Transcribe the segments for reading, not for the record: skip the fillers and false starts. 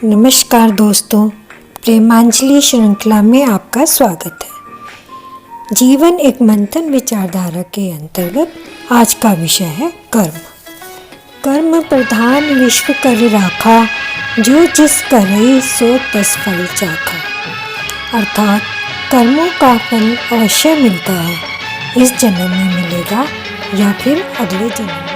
नमस्कार दोस्तों, प्रेमांजलि श्रृंखला में आपका स्वागत है। जीवन एक मंथन विचारधारा के अंतर्गत आज का विषय है कर्म। कर्म प्रधान विश्व कर राखा, जो जिस करे सो तस फल चाखा। अर्थात कर्मों का फल अवश्य मिलता है, इस जन्म में मिलेगा या फिर अगले जन्म में।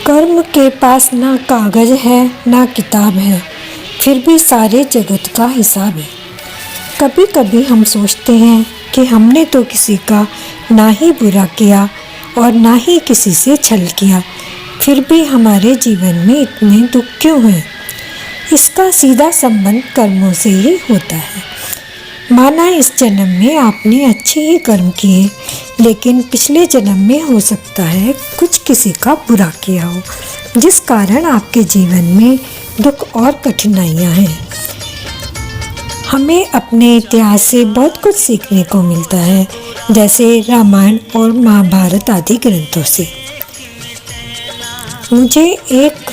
कर्म के पास ना कागज है ना किताब है, फिर भी सारे जगत का हिसाब है। कभी कभी हम सोचते हैं कि हमने तो किसी का ना ही बुरा किया और ना ही किसी से छल किया, फिर भी हमारे जीवन में इतने दुख क्यों हैं? इसका सीधा संबंध कर्मों से ही होता है। माना इस जन्म में आपने अच्छे ही कर्म किए, लेकिन पिछले जन्म में हो सकता है कुछ किसी का बुरा किया हो, जिस कारण आपके जीवन में दुख और कठिनाइयाँ हैं। हमें अपने इतिहास से बहुत कुछ सीखने को मिलता है, जैसे रामायण और महाभारत आदि ग्रंथों से। मुझे एक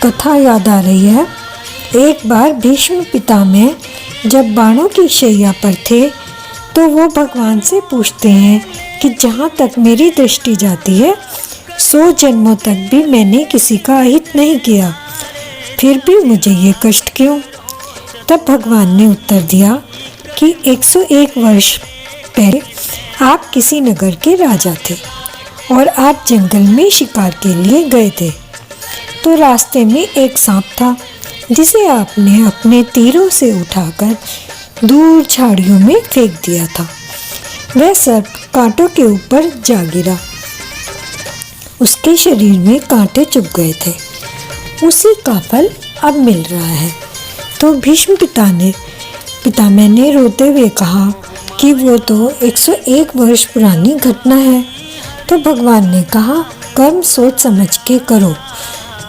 कथा याद आ रही है। एक बार भीष्म पितामह जब बाणों की शैया पर थे, तो वो भगवान से पूछते हैं कि जहाँ तक मेरी दृष्टि जाती है 100 जन्मों तक भी मैंने किसी का अहित नहीं किया, फिर भी मुझे ये कष्ट क्यों? तब भगवान ने उत्तर दिया कि 101 वर्ष पहले आप किसी नगर के राजा थे और आप जंगल में शिकार के लिए गए थे। तो रास्ते में एक सांप था, जिसे आपने अपने तीरों से उठाकर दूर झाड़ियों में फेंक दिया था। वह सर्प कांटों के ऊपर जा गिरा, उसके शरीर में कांटे चुभ गए थे। उसी का फल अब मिल रहा है। तो भीष्म पितामह ने रोते हुए कहा कि वो तो 101 वर्ष पुरानी घटना है। तो भगवान ने कहा, कर्म सोच समझ के करो,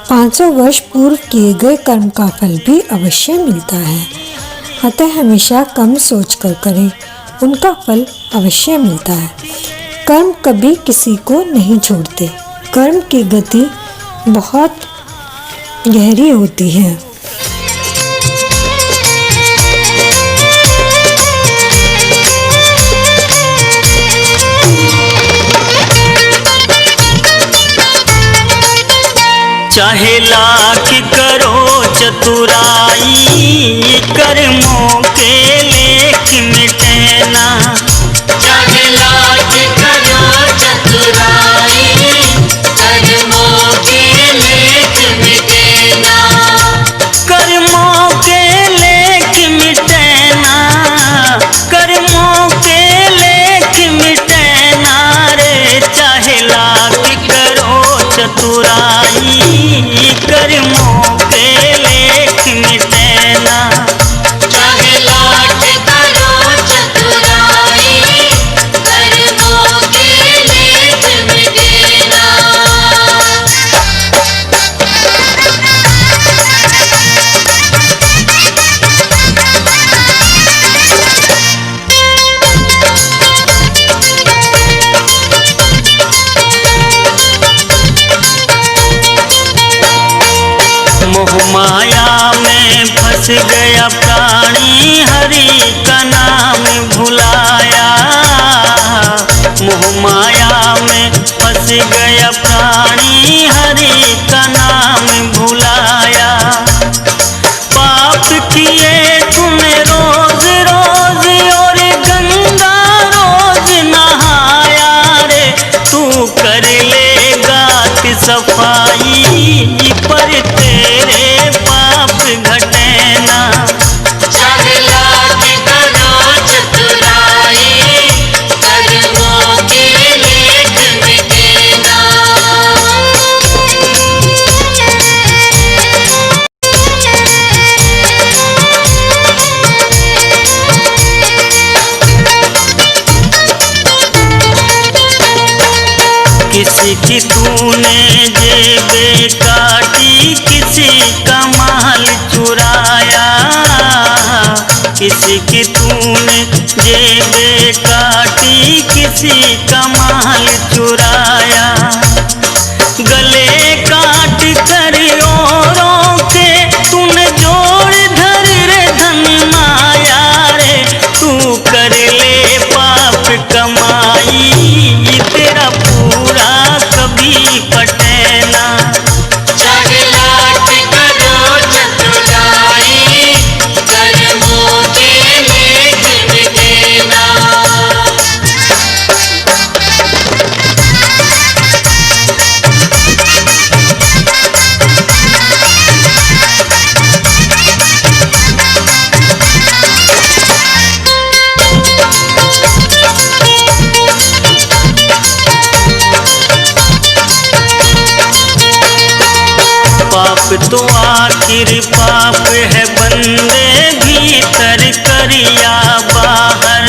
500 वर्ष पूर्व किए गए कर्म का फल भी अवश्य मिलता है। अतः हमेशा कम सोच कर करें, उनका फल अवश्य मिलता है। कर्म कभी किसी को नहीं छोड़ते। कर्म की गति बहुत गहरी होती है। चाहे लाख करो चतुराई, कर्मों के लेख मिटे ना। चाहे लाख करो चतुराई, कर्मों के लेख मिटे ना। कर्मों के लेख मिटे ना, कर्मों के लेख मिटे ना रे। चाहे लाख करो चतुराई, कर्मों के लेख मिटे ना। चाहे लाख करो चतुराई, कर्मों के लेख मिटे ना। मोह माया में फंस गया प्राणी, हरि का नाम भुलाया। मोह माया में फंस गया प्राणी, हरि का नाम भुलाया। पाप किए तूने रोज रोज और गंगा रोज नहाया रे। तू कर ले सफाई पर तेरे पाप घटे ना। चाहे लाख करो चतुराई, कर्मों के लेख मिटे ना। किसी की तूने जेबें काटी, किसी का माल चुराया। किसी की तूने जेबें काटी, किसी का माल चुराया। गले काट कर औरों के तूने जोड़ धर रे धन माया रे। तू कर ले पाप कमाई, तेरा पूरा कभी पटे ना। चाहे लाख करो चतुराई, कर्मों के लेख मिटे ना। पाप तो आखिर पाप है बंदे, भीतर करिया बाहर।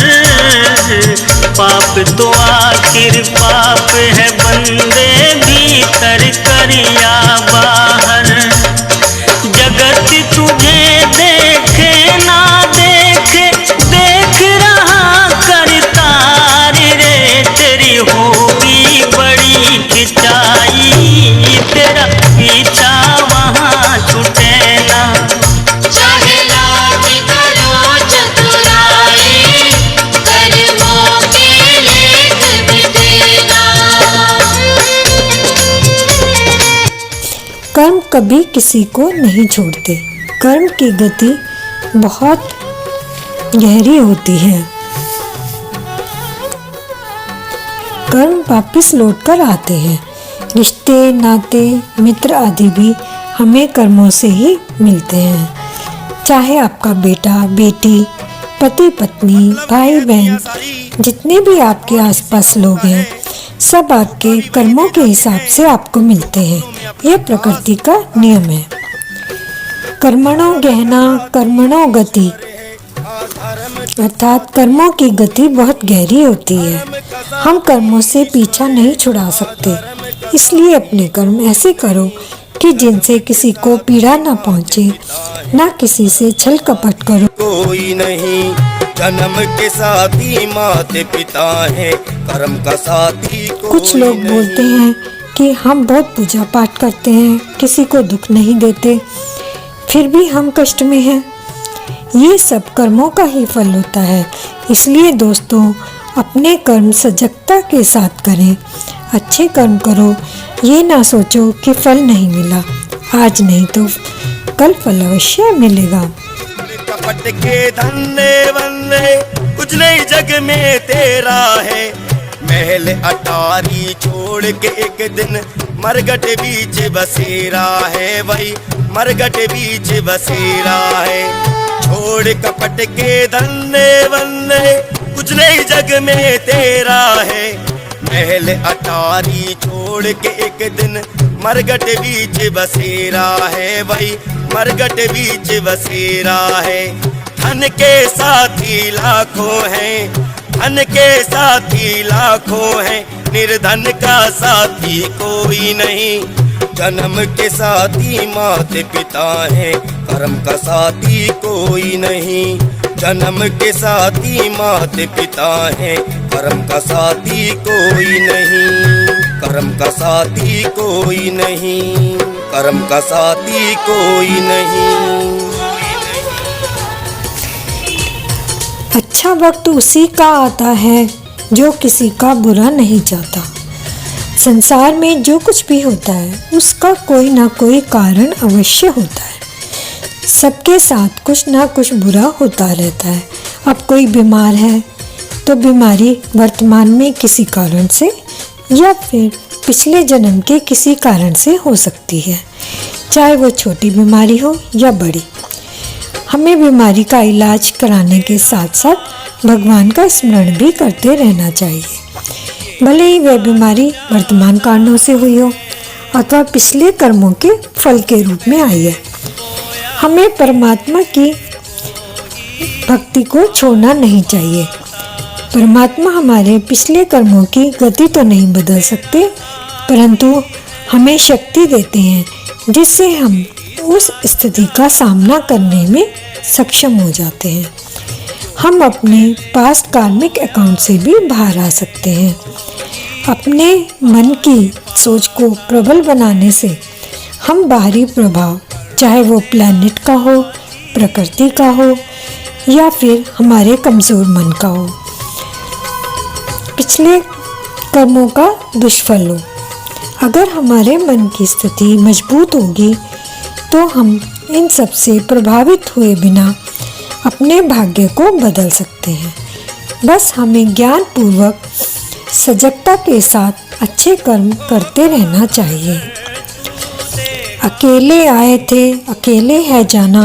पाप तो आखिर पाप है बंदे, भीतर करिया बाहर। जगत तुझे देखे ना देखे, देख रहा करतार रे। तेरी होगी बड़ी खिंचाई, तेरा पीछा वहाँ छूटे ना। चाहे लाख करो चतुराई, कर्मों के लेख मिटे ना। कर्म कभी किसी को नहीं छोड़ते। कर्म की गति बहुत गहरी होती है। कर्म वापिस लौटकर आते हैं। रिश्ते, नाते, मित्र आदि भी हमें कर्मों से ही मिलते हैं। चाहे आपका बेटा, बेटी, पति, पत्नी, भाई, बहन, जितने भी आपके आसपास लोग हैं, सब आपके कर्मों के हिसाब से आपको मिलते हैं। यह प्रकृति का नियम है। कर्मणो गहना कर्मणो गति, अर्थात कर्मों की गति बहुत गहरी होती है। हम कर्मों से पीछा नहीं छुड़ा सकते, इसलिए अपने कर्म ऐसे करो कि जिनसे किसी को पीड़ा न पहुँचे, न किसी से छल कपट करो। कोई नहीं जन्म के साथी माते पिता है, कर्म का साथी कोई कुछ लोग नहीं। बोलते हैं कि हम बहुत पूजा पाठ करते हैं, किसी को दुख नहीं देते, फिर भी हम कष्ट में हैं। ये सब कर्मों का ही फल होता है। इसलिए दोस्तों, अपने कर्म सजगता के साथ करें। अच्छे कर्म करो, ये ना सोचो कि फल नहीं मिला, आज नहीं तो कल फल अवश्य मिलेगा। कपट के धन्ने वन्ने कुछ नहीं जग में तेरा है। महल अटारी छोड़ के एक दिन मरघट बीच बसेरा है, वही मरघट बीच बसेरा है। छोड़ कपट के धन्ने वन्ने कुछ नहीं जग में तेरा है। महल अटारी छोड़ के एक दिन मरघट बीच बसेरा है, वही मरघट बीच बसेरा है। धन के साथी लाखों हैं, धन के साथी लाखों हैं, निर्धन का साथी कोई नहीं। जन्म के साथी माते पिता हैं, कर्म का साथी कोई नहीं। जन्म के साथी माते पिता हैं, कर्म का साथी कोई नहीं। कर्म का साथी कोई नहीं, कर्म का साथी कोई नहीं। अच्छा वक्त उसी का आता है जो किसी का बुरा नहीं चाहता। संसार में जो कुछ भी होता है उसका कोई ना कोई कारण अवश्य होता है। सबके साथ कुछ ना कुछ बुरा होता रहता है। अब कोई बीमार है तो बीमारी वर्तमान में किसी कारण से या फिर पिछले जन्म के किसी कारण से हो सकती है, चाहे वो छोटी बीमारी हो या बड़ी। हमें बीमारी का इलाज कराने के साथ साथ भगवान का स्मरण भी करते रहना चाहिए, भले ही वह बीमारी वर्तमान कारणों से हुई हो अथवा पिछले कर्मों के फल के रूप में आई है। हमें परमात्मा की भक्ति को छोड़ना नहीं चाहिए। परमात्मा हमारे पिछले कर्मों की गति तो नहीं बदल सकते, परंतु हमें शक्ति देते हैं जिससे हम उस स्थिति का सामना करने में सक्षम हो जाते हैं। हम अपने पास्ट कार्मिक अकाउंट से भी बाहर आ सकते हैं। अपने मन की सोच को प्रबल बनाने से हम बाहरी प्रभाव, चाहे वो प्लैनेट का हो, प्रकृति का हो या फिर हमारे कमज़ोर मन का हो, पिछले कर्मों का दुष्फल हो, अगर हमारे मन की स्थिति मजबूत होगी तो हम इन सब से प्रभावित हुए बिना अपने भाग्य को बदल सकते हैं। बस हमें ज्ञान पूर्वक सजगता के साथ अच्छे कर्म करते रहना चाहिए। अकेले आए थे अकेले है जाना,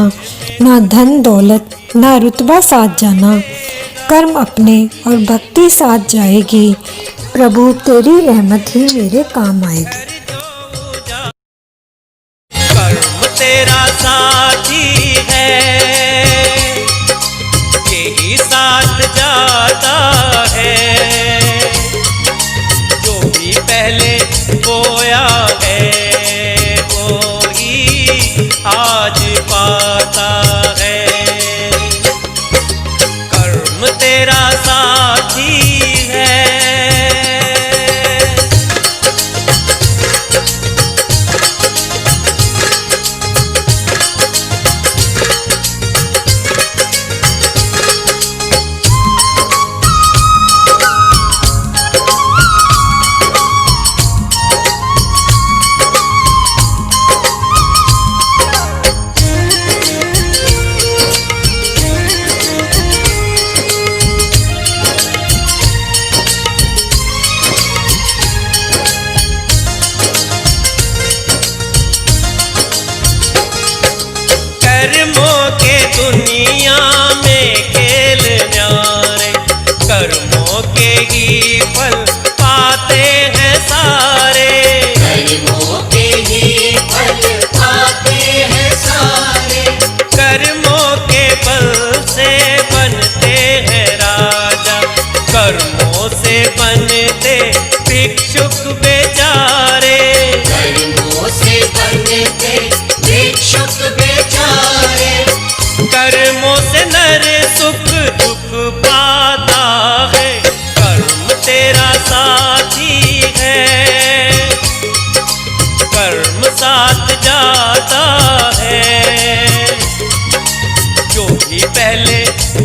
ना धन दौलत ना रुतबा साथ जाना, कर्म अपने और भक्ति साथ जाएगी, प्रभु तेरी रहमत ही मेरे काम आएगी। कर्म तेरा साथी है, यही साथ जाता है, जो भी पहले बोया है वो ही आज पाता है। कर्म तेरा साथी है। कर्मों के दुनिया में खेल न्यारे, कर्मों के ही फल पाते हैं सारे, कर्मों के ही फल पाते हैं सारे, कर्मों के बल से बनते हैं राजा, कर्मों से बनते भिक्षुक बेचारे, कर्मों से बनते भिक्षुक बेचारे, कर्मों से नर सुख दुख पाता है, कर्म तेरा साथी है, कर्म साथ जाता है, जो भी पहले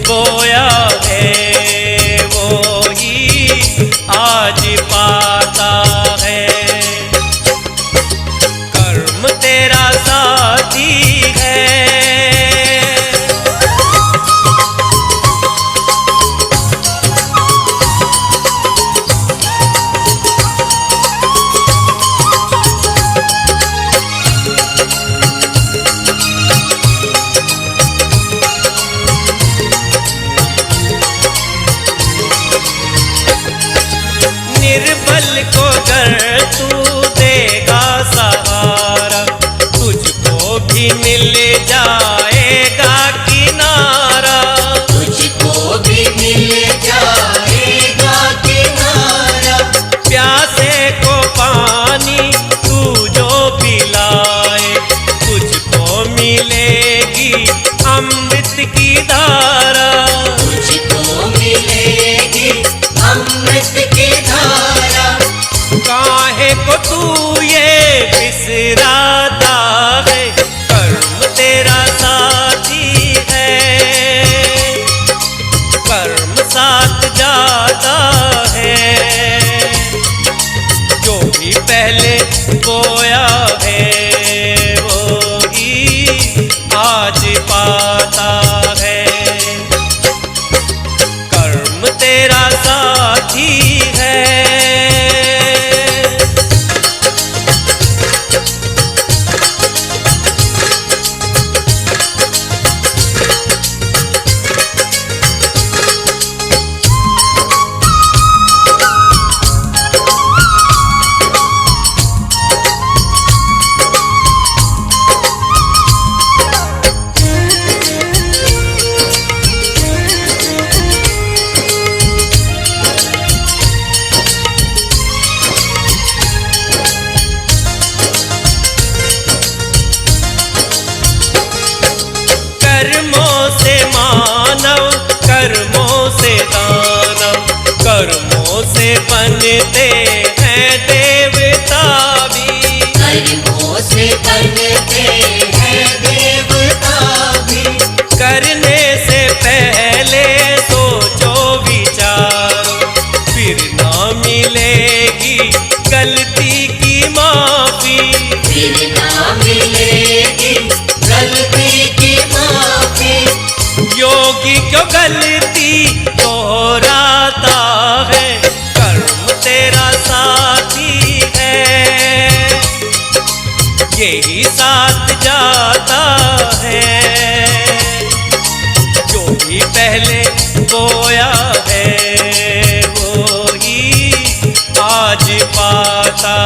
बोया है वो ही आज पाता है। कर्म तेरा साथी है। निर्बल को अगर तू देगा सहारा, तुझको भी मिल जाएगा किनारा, तुझको भी मिल जाएगा किनारा, प्यासे को पानी तू जो पिलाए, तुझको मिलेगी अमृत की धारा, तुझको मिलेगी अमृत की धारा, काहे को तू ये बिसराता है, कर्म तेरा साथी है, कर्म साथ जाता है, जो भी पहले बोया है वो ही आज पाता है। कर्म तेरा साथी है। बनते हैं देवता भी, कर्मों से बनते हैं देवता भी। करने से पहले सोचो विचारो, फिर ना मिलेगी गलती की माफी, फिर ना मिलेगी गलती की माफी। योगी क्यों गलती दोहराता है, कर्म तेरा साथी है, यही साथ जाता है। जो भी पहले बोया है वो ही आज पाता